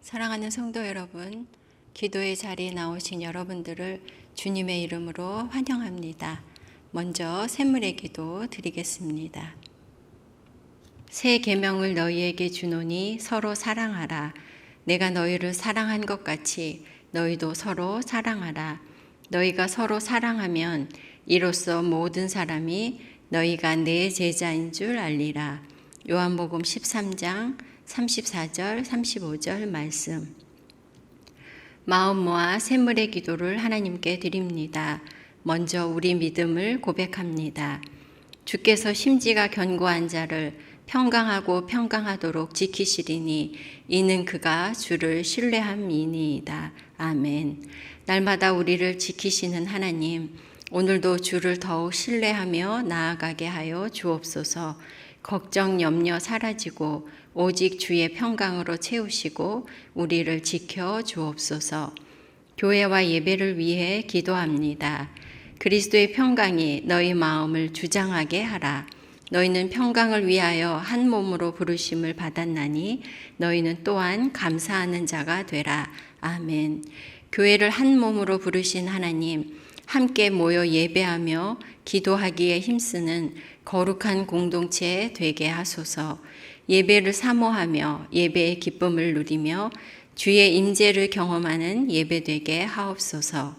사랑하는 성도 여러분, 기도의 자리에 나오신 여러분들을 주님의 이름으로 환영합니다. 먼저 샘물의 기도 드리겠습니다. 새 계명을 너희에게 주노니 서로 사랑하라. 내가 너희를 사랑한 것 같이 너희도 서로 사랑하라. 너희가 서로 사랑하면 이로써 모든 사람이 너희가 내 제자인 줄 알리라. 요한복음 13장 34절 35절 말씀. 마음 모아 샘물의 기도를 하나님께 드립니다. 먼저 우리 믿음을 고백합니다. 주께서 심지가 견고한 자를 평강하고 평강하도록 지키시리니 이는 그가 주를 신뢰함이니이다. 아멘. 날마다 우리를 지키시는 하나님, 오늘도 주를 더욱 신뢰하며 나아가게 하여 주옵소서. 걱정, 염려 사라지고 오직 주의 평강으로 채우시고 우리를 지켜 주옵소서. 교회와 예배를 위해 기도합니다. 그리스도의 평강이 너희 마음을 주장하게 하라. 너희는 평강을 위하여 한 몸으로 부르심을 받았나니 너희는 또한 감사하는 자가 되라. 아멘. 교회를 한 몸으로 부르신 하나님, 함께 모여 예배하며 기도하기에 힘쓰는 거룩한 공동체 되게 하소서. 예배를 사모하며 예배의 기쁨을 누리며 주의 임재를 경험하는 예배 되게 하옵소서.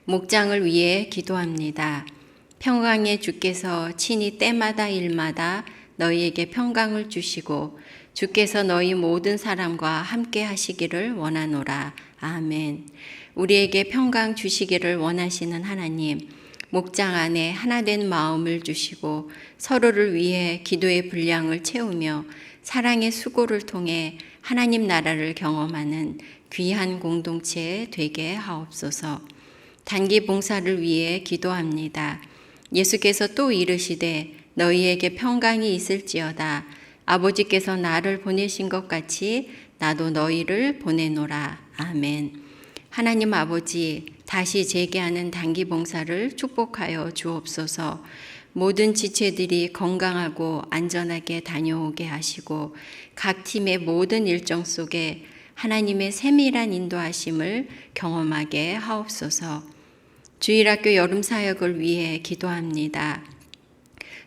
목장을 위해 기도합니다. 평강의 주께서 친히 때마다 일마다 너희에게 평강을 주시고 주께서 너희 모든 사람과 함께 하시기를 원하노라. 아멘. 우리에게 평강 주시기를 원하시는 하나님, 목장 안에 하나된 마음을 주시고 서로를 위해 기도의 분량을 채우며 사랑의 수고를 통해 하나님 나라를 경험하는 귀한 공동체 되게 하옵소서. 단기 봉사를 위해 기도합니다. 예수께서 또 이르시되 너희에게 평강이 있을지어다. 아버지께서 나를 보내신 것 같이 나도 너희를 보내노라. 아멘. 하나님 아버지, 다시 재개하는 단기 봉사를 축복하여 주옵소서. 모든 지체들이 건강하고 안전하게 다녀오게 하시고 각 팀의 모든 일정 속에 하나님의 세밀한 인도하심을 경험하게 하옵소서. 주일학교 여름사역을 위해 기도합니다.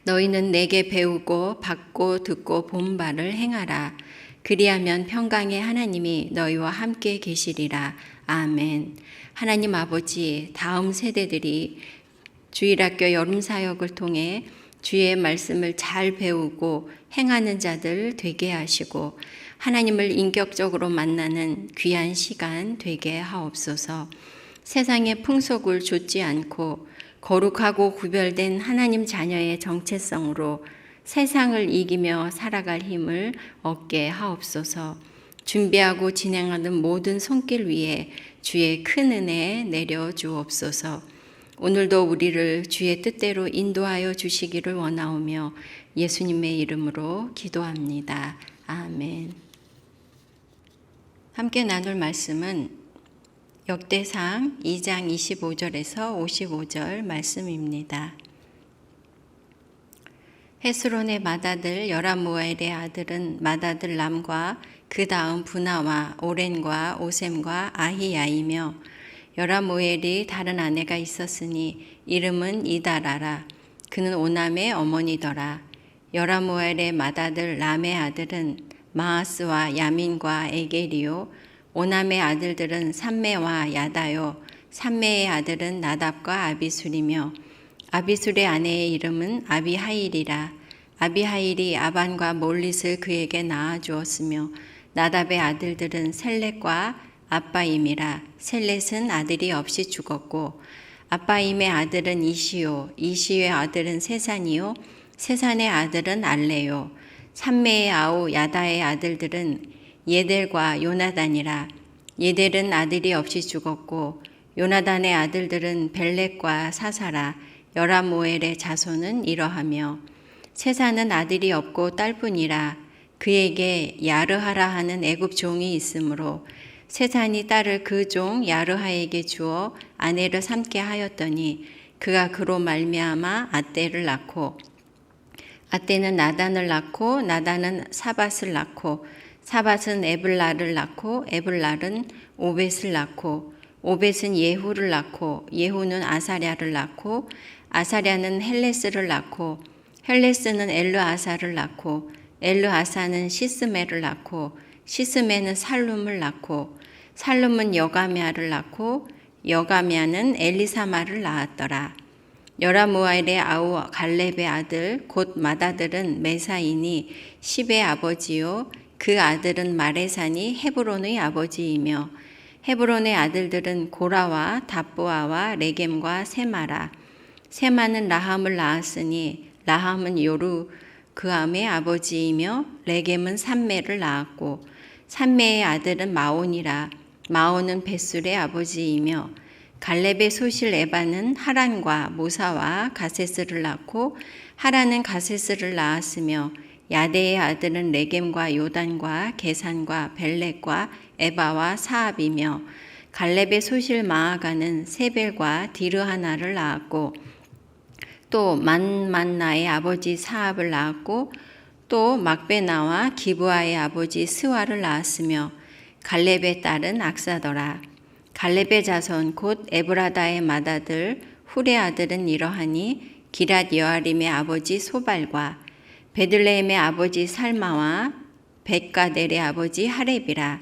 너희는 내게 배우고 받고 듣고 본 바를 행하라. 그리하면 평강의 하나님이 너희와 함께 계시리라. 아멘. 하나님 아버지, 다음 세대들이 주일학교 여름사역을 통해 주의 말씀을 잘 배우고 행하는 자들 되게 하시고 하나님을 인격적으로 만나는 귀한 시간 되게 하옵소서. 세상의 풍속을 좇지 않고 거룩하고 구별된 하나님 자녀의 정체성으로 세상을 이기며 살아갈 힘을 얻게 하옵소서. 준비하고 진행하는 모든 손길 위에 주의 큰 은혜 내려 주옵소서. 오늘도 우리를 주의 뜻대로 인도하여 주시기를 원하오며 예수님의 이름으로 기도합니다. 아멘. 함께 나눌 말씀은 역대상 2장 25절에서 55절 말씀입니다. 헤스론의 맏아들 여라무엘의 아들은 맏아들 람과 그 다음 부나와 오렌과 오셈과 아히야이며 여라무엘이 다른 아내가 있었으니 이름은 이다라라. 그는 오남의 어머니더라. 여라무엘의 맏아들 람의 아들은 마하스와 야민과 에게리요. 오남의 아들들은 삼메와 야다요. 삼메의 아들은 나답과 아비술이며 아비술의 아내의 이름은 아비하일이라. 아비하일이 아반과 몰릿을 그에게 낳아주었으며 나답의 아들들은 셀렛과 아빠임이라. 셀렛은 아들이 없이 죽었고 아빠임의 아들은 이시요. 이시의 아들은 세산이요. 세산의 아들은 알레요. 삼메의 아우 야다의 아들들은 예델과 요나단이라. 예델은 아들이 없이 죽었고 요나단의 아들들은 벨렉과 사사라. 여라무엘의 자손은 이러하며 세산은 아들이 없고 딸뿐이라. 그에게 야르하라 하는 애굽 종이 있으므로 세산이 딸을 그 종 야르하에게 주어 아내를 삼게 하였더니 그가 그로 말미암아 앗대를 낳고 아떼는 나단을 낳고 나단은 사밧을 낳고 사밧은 에블라를 낳고 에블랄은 오벳을 낳고 오벳은 예후를 낳고 예후는 아사랴를 낳고 아사랴는 헬레스를 낳고 헬레스는 엘르아사를 낳고 엘르아사는 시스메를 낳고 시스메는 살룸을 낳고 살룸은 여가미아를 낳고 여가미아는 엘리사마를 낳았더라. 여라무엘의 아우 갈렙의 아들 곧 마다들은 메사이니 십의 아버지요 그 아들은 마레산이 헤브론의 아버지이며 헤브론의 아들들은 고라와 답보아와 레겜과 세마라. 세마는 라함을 낳았으니 라함은 요루 그암의 아버지이며 레겜은 삼매를 낳았고 삼매의 아들은 마온이라. 마온은 벳술의 아버지이며 갈렙의 소실 에바는 하란과 모사와 가세스를 낳고 하란은 가세스를 낳았으며 야데의 아들은 레겜과 요단과 게산과 벨렉과 에바와 사압이며 갈렙의 소실 마아가는 세벨과 디르하나를 낳았고 또 만만나의 아버지 사압을 낳았고 또 막베나와 기브아의 아버지 스와를 낳았으며 갈렙의 딸은 악사더라. 갈렙의 자손 곧 에브라다의 맏아들 훌의 아들은 이러하니 기랏 여아림의 아버지 소발과 베들레헴의 아버지 살마와 벳가델의 아버지 하렙이라.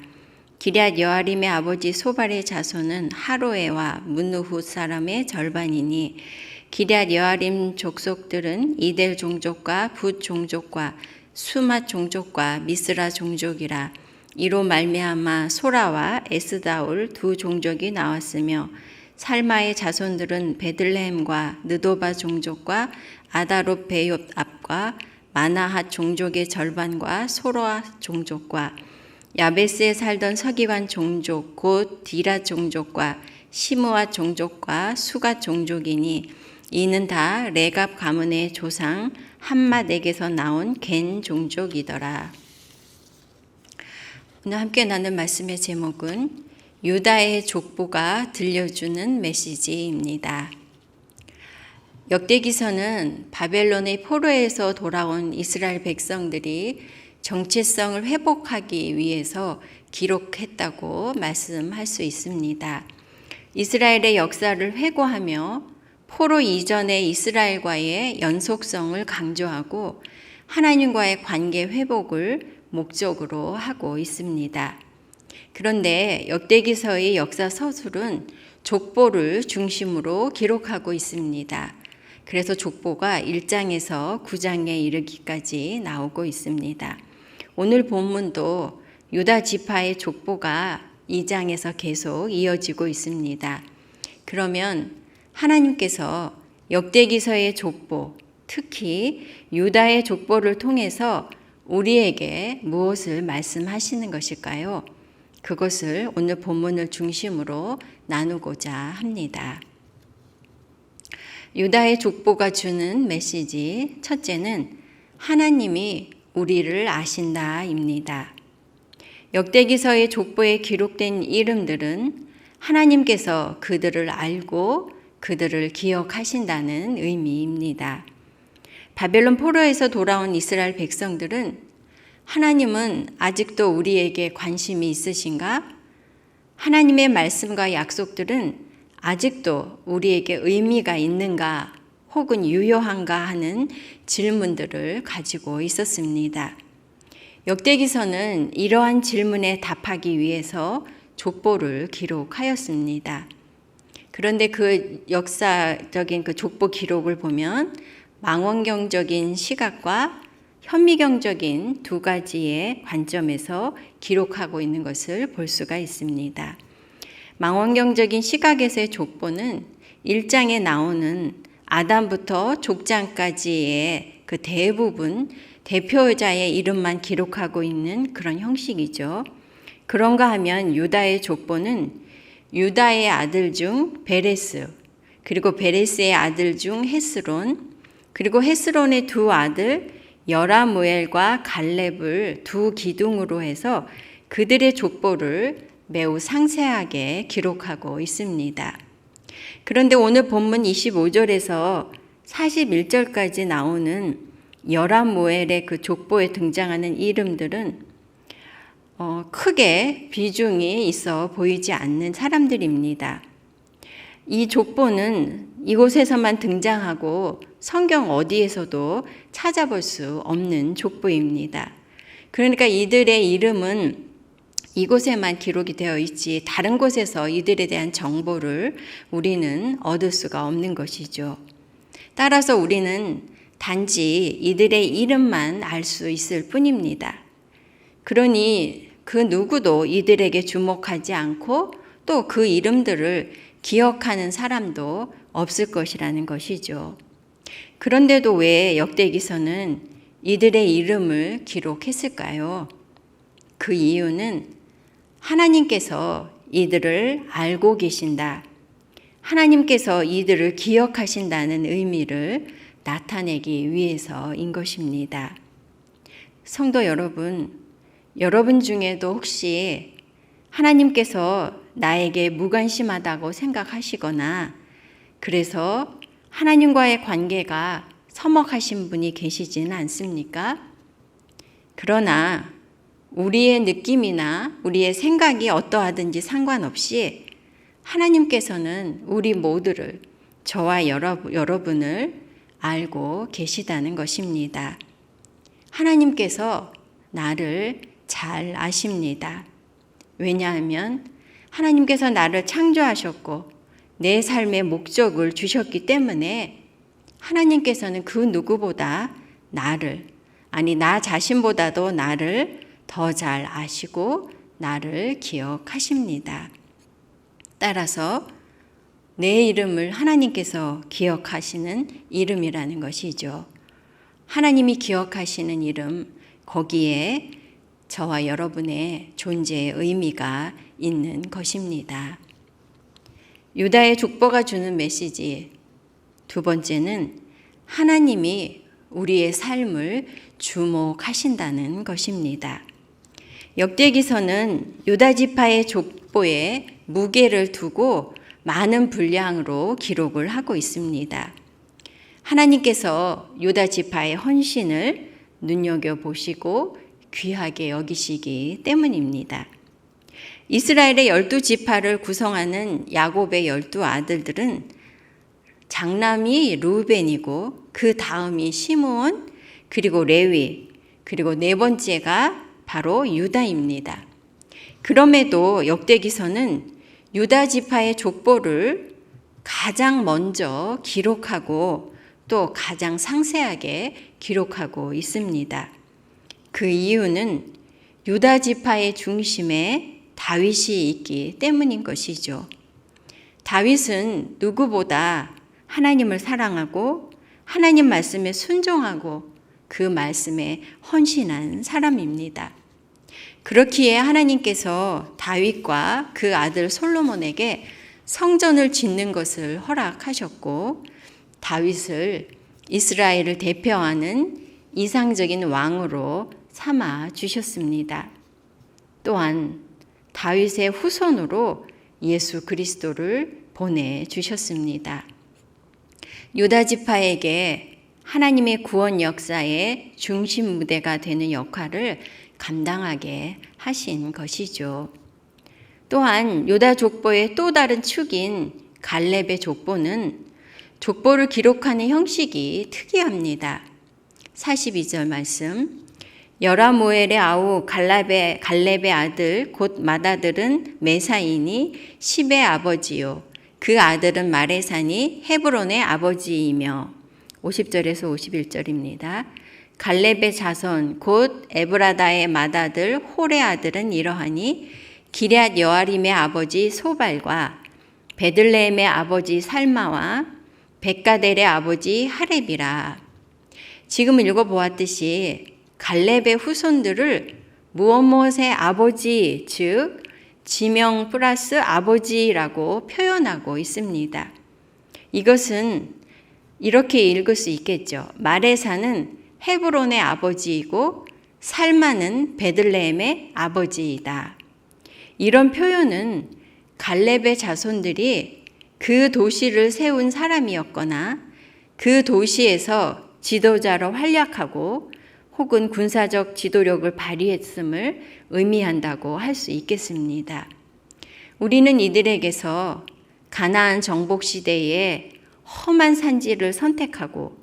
기럇 여아림의 아버지 소발의 자손은 하로에와 문누훗 사람의 절반이니 기럇 여아림 족속들은 이델 종족과 붓 종족과 수맛 종족과 미스라 종족이라. 이로 말미암아 소라와 에스다올 두 종족이 나왔으며 살마의 자손들은 베들레헴과 느도바 종족과 아다롯 베욤 앞과 마나핫 종족의 절반과 소로아 종족과 야베스에 살던 서기관 종족 곧 디라 종족과 시므아 종족과 수가 종족이니 이는 다 레갑 가문의 조상 함맛에게서 나온 겐 종족이더라. 오늘 함께 나눌 말씀의 제목은 유다의 족보가 들려주는 메시지입니다. 역대기서는 바벨론의 포로에서 돌아온 이스라엘 백성들이 정체성을 회복하기 위해서 기록했다고 말씀할 수 있습니다. 이스라엘의 역사를 회고하며 포로 이전의 이스라엘과의 연속성을 강조하고 하나님과의 관계 회복을 목적으로 하고 있습니다. 그런데 역대기서의 역사 서술은 족보를 중심으로 기록하고 있습니다. 그래서 족보가 1장에서 9장에 이르기까지 나오고 있습니다. 오늘 본문도 유다 지파의 족보가 2장에서 계속 이어지고 있습니다. 그러면 하나님께서 역대기서의 족보, 특히 유다의 족보를 통해서 우리에게 무엇을 말씀하시는 것일까요? 그것을 오늘 본문을 중심으로 나누고자 합니다. 유다의 족보가 주는 메시지, 첫째는 하나님이 우리를 아신다입니다. 역대기서의 족보에 기록된 이름들은 하나님께서 그들을 알고 그들을 기억하신다는 의미입니다. 바벨론 포로에서 돌아온 이스라엘 백성들은 하나님은 아직도 우리에게 관심이 있으신가? 하나님의 말씀과 약속들은 아직도 우리에게 의미가 있는가? 혹은 유효한가 하는 질문들을 가지고 있었습니다. 역대기서는 이러한 질문에 답하기 위해서 족보를 기록하였습니다. 그런데 그 역사적인 그 족보 기록을 보면 망원경적인 시각과 현미경적인 두 가지의 관점에서 기록하고 있는 것을 볼 수가 있습니다. 망원경적인 시각에서의 족보는 1장에 나오는 아담부터 족장까지의 그 대부분 대표자의 이름만 기록하고 있는 그런 형식이죠. 그런가 하면 유다의 족보는 유다의 아들 중 베레스, 그리고 베레스의 아들 중 헤스론, 그리고 헤스론의 두 아들 여라무엘과 갈렙을 두 기둥으로 해서 그들의 족보를 매우 상세하게 기록하고 있습니다. 그런데 오늘 본문 25절에서 41절까지 나오는 여람모엘의 그 족보에 등장하는 이름들은 크게 비중이 있어 보이지 않는 사람들입니다. 이 족보는 이곳에서만 등장하고 성경 어디에서도 찾아볼 수 없는 족보입니다. 그러니까 이들의 이름은 이곳에만 기록이 되어 있지 다른 곳에서 이들에 대한 정보를 우리는 얻을 수가 없는 것이죠. 따라서 우리는 단지 이들의 이름만 알 수 있을 뿐입니다. 그러니 그 누구도 이들에게 주목하지 않고 또 그 이름들을 기억하는 사람도 없을 것이라는 것이죠. 그런데도 왜 역대기서는 이들의 이름을 기록했을까요? 그 이유는 하나님께서 이들을 알고 계신다. 하나님께서 이들을 기억하신다는 의미를 나타내기 위해서인 것입니다. 성도 여러분, 여러분 중에도 혹시 하나님께서 나에게 무관심하다고 생각하시거나 그래서 하나님과의 관계가 서먹하신 분이 계시지는 않습니까? 그러나 우리의 느낌이나 우리의 생각이 어떠하든지 상관없이 하나님께서는 우리 모두를, 저와 여러분을 알고 계시다는 것입니다. 하나님께서 나를 잘 아십니다. 왜냐하면 하나님께서 나를 창조하셨고 내 삶의 목적을 주셨기 때문에 하나님께서는 그 누구보다 나 자신보다도 나를 더 잘 아시고 나를 기억하십니다. 따라서 내 이름을 하나님께서 기억하시는 이름이라는 것이죠. 하나님이 기억하시는 이름, 거기에 저와 여러분의 존재의 의미가 있는 것입니다. 유다의 족보가 주는 메시지 두 번째는 하나님이 우리의 삶을 주목하신다는 것입니다. 역대기서는 유다 지파의 족보에 무게를 두고 많은 분량으로 기록을 하고 있습니다. 하나님께서 유다 지파의 헌신을 눈여겨보시고 귀하게 여기시기 때문입니다. 이스라엘의 12지파를 구성하는 야곱의 12아들들은 장남이 르우벤이고 그 다음이 시므온, 그리고 레위, 그리고 네 번째가 바로 유다입니다. 그럼에도 역대기서는 유다 지파의 족보를 가장 먼저 기록하고 또 가장 상세하게 기록하고 있습니다. 그 이유는 유다 지파의 중심에 다윗이 있기 때문인 것이죠. 다윗은 누구보다 하나님을 사랑하고 하나님 말씀에 순종하고 그 말씀에 헌신한 사람입니다. 그렇기에 하나님께서 다윗과 그 아들 솔로몬에게 성전을 짓는 것을 허락하셨고 다윗을 이스라엘을 대표하는 이상적인 왕으로 삼아 주셨습니다. 또한 다윗의 후손으로 예수 그리스도를 보내주셨습니다. 유다 지파에게 하나님의 구원 역사의 중심 무대가 되는 역할을 감당하게 하신 것이죠. 또한 유다 족보의 또 다른 축인 갈렙의 족보는 족보를 기록하는 형식이 특이합니다. 42절 말씀, 여라모엘의 아우 갈렙의 아들 곧 맏아들은 메사이니 십의 아버지요 그 아들은 마레산이 헤브론의 아버지이며 50절에서 51절입니다. 갈렙의 자손 곧 에브라다의 맏아들 홀의 아들은 이러하니 기럇 여아림의 아버지 소발과 베들레헴의 아버지 살마와 백가델의 아버지 하렙이라. 지금 읽어보았듯이 갈렙의 후손들을 무엇무엇의 아버지, 즉 지명 플러스 아버지라고 표현하고 있습니다. 이것은 이렇게 읽을 수 있겠죠. 마레사는 헤브론의 아버지이고 살마는 베들레헴의 아버지이다. 이런 표현은 갈렙의 자손들이 그 도시를 세운 사람이었거나 그 도시에서 지도자로 활약하고 혹은 군사적 지도력을 발휘했음을 의미한다고 할 수 있겠습니다. 우리는 이들에게서 가나안 정복 시대에 험한 산지를 선택하고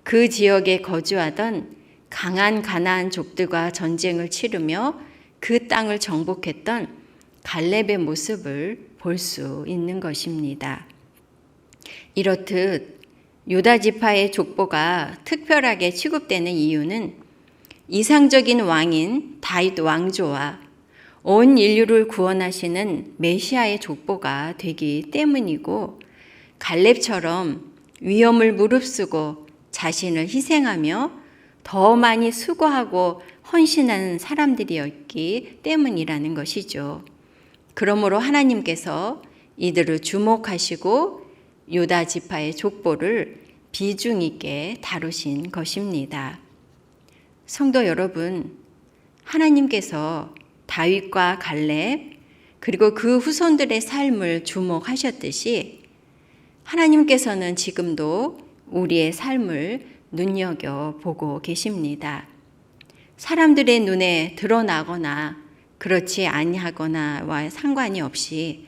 그 지역에 거주하던 강한 가나안족들과 전쟁을 치르며 그 땅을 정복했던 갈렙의 모습을 볼 수 있는 것입니다. 이렇듯 유다 지파의 족보가 특별하게 취급되는 이유는 이상적인 왕인 다윗 왕조와 온 인류를 구원하시는 메시아의 족보가 되기 때문이고, 갈렙처럼 위험을 무릅쓰고 자신을 희생하며 더 많이 수고하고 헌신하는 사람들이었기 때문이라는 것이죠. 그러므로 하나님께서 이들을 주목하시고 유다 지파의 족보를 비중 있게 다루신 것입니다. 성도 여러분, 하나님께서 다윗과 갈렙 그리고 그 후손들의 삶을 주목하셨듯이 하나님께서는 지금도 우리의 삶을 눈여겨보고 계십니다. 사람들의 눈에 드러나거나 그렇지 아니하거나와 상관이 없이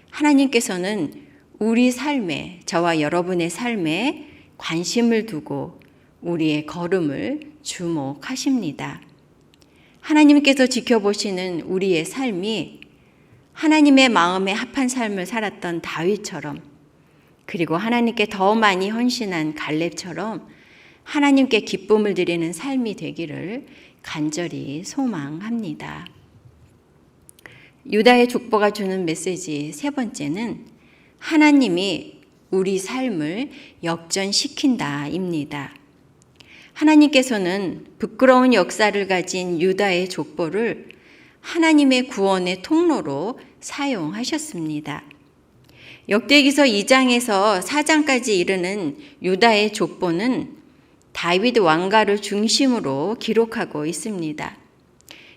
하나님께서는 우리 삶에, 저와 여러분의 삶에 관심을 두고 우리의 걸음을 주목하십니다. 하나님께서 지켜보시는 우리의 삶이 하나님의 마음에 합한 삶을 살았던 다윗처럼, 그리고 하나님께 더 많이 헌신한 갈렙처럼 하나님께 기쁨을 드리는 삶이 되기를 간절히 소망합니다. 유다의 족보가 주는 메시지 세 번째는 하나님이 우리 삶을 역전시킨다입니다. 하나님께서는 부끄러운 역사를 가진 유다의 족보를 하나님의 구원의 통로로 사용하셨습니다. 역대기서 2장에서 4장까지 이르는 유다의 족보는 다윗 왕가를 중심으로 기록하고 있습니다.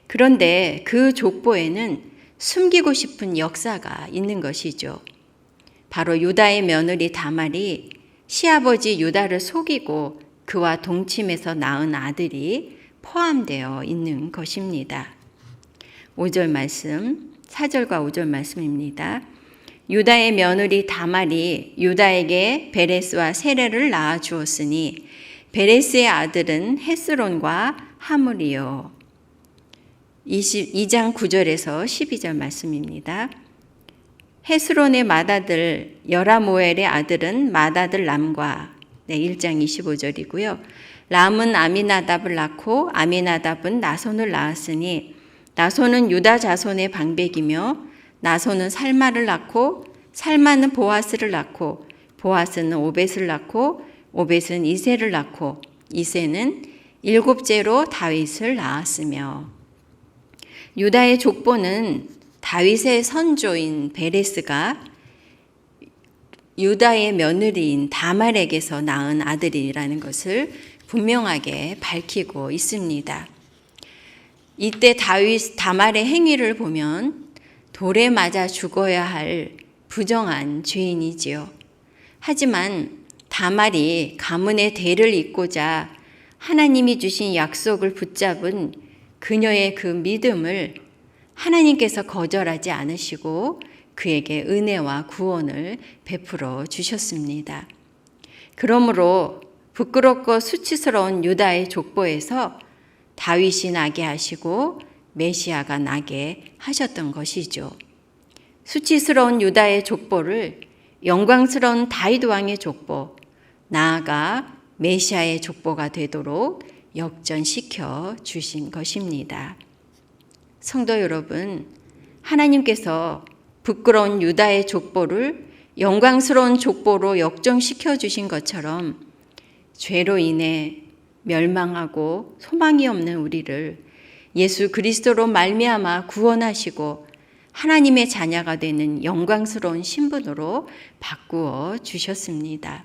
그런데 그 족보에는 숨기고 싶은 역사가 있는 것이죠. 바로 유다의 며느리 다말이 시아버지 유다를 속이고 그와 동침해서 낳은 아들이 포함되어 있는 것입니다. 5절 말씀, 4절과 5절 말씀입니다. 유다의 며느리 다말이 유다에게 베레스와 세레를 낳아 주었으니 베레스의 아들은 헤스론과 하물이요. 2장 9절에서 12절 말씀입니다. 헤스론의 맏아들 여라모엘의 아들은 맏아들 람과 1장 25절이고요. 람은 아미나답을 낳고 아미나답은 나손을 낳았으니 나손은 유다 자손의 방백이며 나손은 살마를 낳고 살마는 보아스를 낳고 보아스는 오벳을 낳고 오벳은 이새를 낳고 이새는 일곱째로 다윗을 낳았으며, 유다의 족보는 다윗의 선조인 베레스가 유다의 며느리인 다말에게서 낳은 아들이라는 것을 분명하게 밝히고 있습니다. 이때 다말의 행위를 보면 돌에 맞아 죽어야 할 부정한 죄인이지요. 하지만 다말이 가문의 대를 잇고자 하나님이 주신 약속을 붙잡은 그녀의 그 믿음을 하나님께서 거절하지 않으시고 그에게 은혜와 구원을 베풀어 주셨습니다. 그러므로 부끄럽고 수치스러운 유다의 족보에서 다윗이 나게 하시고 메시아가 나게 하셨던 것이죠. 수치스러운 유다의 족보를 영광스러운 다윗 왕의 족보, 나아가 메시아의 족보가 되도록 역전시켜 주신 것입니다. 성도 여러분, 하나님께서 부끄러운 유다의 족보를 영광스러운 족보로 역전시켜 주신 것처럼 죄로 인해 멸망하고 소망이 없는 우리를 예수 그리스도로 말미암아 구원하시고 하나님의 자녀가 되는 영광스러운 신분으로 바꾸어 주셨습니다.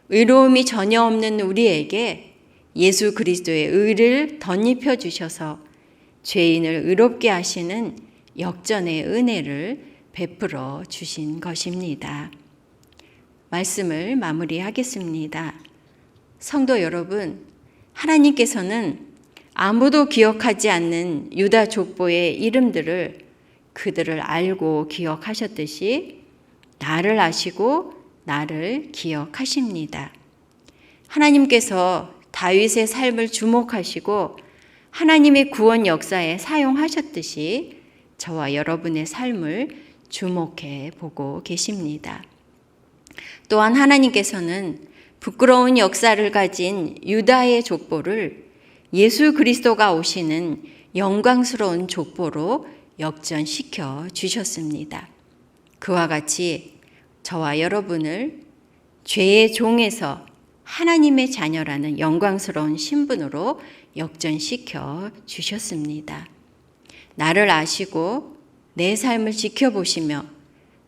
의로움이 전혀 없는 우리에게 예수 그리스도의 의를 덧입혀 주셔서 죄인을 의롭게 하시는 역전의 은혜를 베풀어 주신 것입니다. 말씀을 마무리하겠습니다. 성도 여러분, 하나님께서는 아무도 기억하지 않는 유다 족보의 이름들을 그들을 알고 기억하셨듯이 나를 아시고 나를 기억하십니다. 하나님께서 다윗의 삶을 주목하시고 하나님의 구원 역사에 사용하셨듯이 저와 여러분의 삶을 주목해 보고 계십니다. 또한 하나님께서는 부끄러운 역사를 가진 유다의 족보를 예수 그리스도가 오시는 영광스러운 족보로 역전시켜 주셨습니다. 그와 같이 저와 여러분을 죄의 종에서 하나님의 자녀라는 영광스러운 신분으로 역전시켜 주셨습니다. 나를 아시고 내 삶을 지켜보시며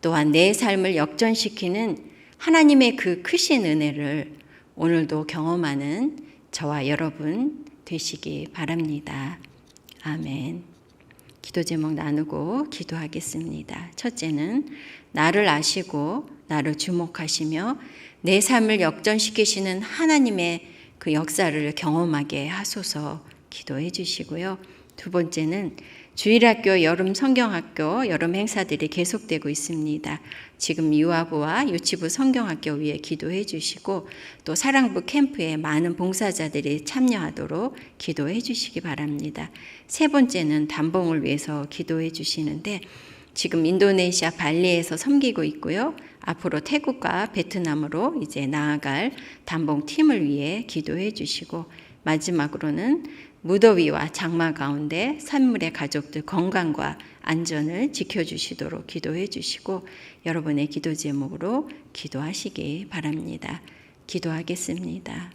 또한 내 삶을 역전시키는 하나님의 그 크신 은혜를 오늘도 경험하는 저와 여러분 되시기 바랍니다. 아멘. 기도 제목 나누고 기도하겠습니다. 첫째는 나를 아시고 나를 주목하시며 내 삶을 역전시키시는 하나님의 그 역사를 경험하게 하소서 기도해 주시고요. 두 번째는 주일학교, 여름 성경학교, 여름 행사들이 계속되고 있습니다. 지금 유아부와 유치부 성경학교 위에 기도해 주시고 또 사랑부 캠프에 많은 봉사자들이 참여하도록 기도해 주시기 바랍니다. 세 번째는 단봉을 위해서 기도해 주시는데 지금 인도네시아 발리에서 섬기고 있고요. 앞으로 태국과 베트남으로 이제 나아갈 단봉 팀을 위해 기도해 주시고 마지막으로는 무더위와 장마 가운데 산물의 가족들 건강과 안전을 지켜주시도록 기도해 주시고 여러분의 기도 제목으로 기도하시기 바랍니다. 기도하겠습니다.